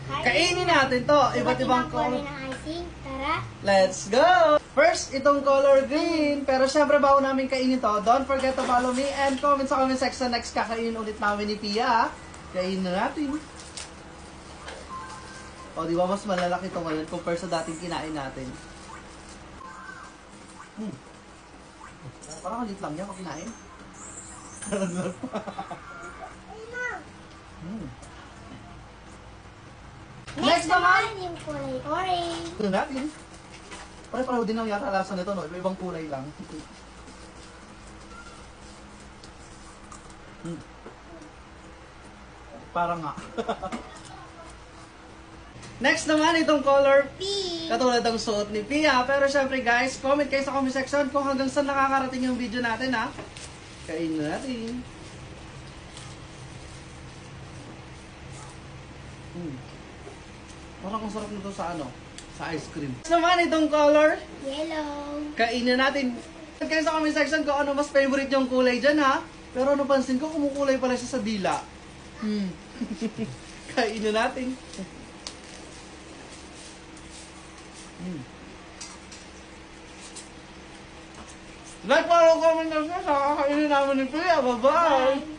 Kainin natin to. Iba't ibang color. ng icing. Tara. Let's go! First, itong color green. Pero syempre, bago namin kainin to, don't forget to follow me and comment sa comment section. Next, kakainin ulit namin ni Pia. Kainin na natin. O, di ba mas malalaki ito ngayon compare sa dating kinain natin. Parang kalit lang yan kung kinain. Next naman! Yung kulay orange. Ito natin. Pare-pareho din ang yata lasa nito, no? Iba-ibang kulay lang. Parang nga. Next naman, itong color Pink. katulad ng suot ni Pia. Pero syempre guys, comment kayo sa comment section kung hanggang saan nakakarating yung video natin, ha? Kainin natin. Parang ang sarap nito sa ano? Sa ice cream. Next naman, itong color. Yellow. Kainin natin. Comment kayo sa comment section kung ano mas favorite yung kulay dyan, ha? Pero ano pansin ko, kumukulay pala siya sa dila. Kainin natin. Like, follow, comment na siya sa kakainin namin ni Pia. Bye-bye!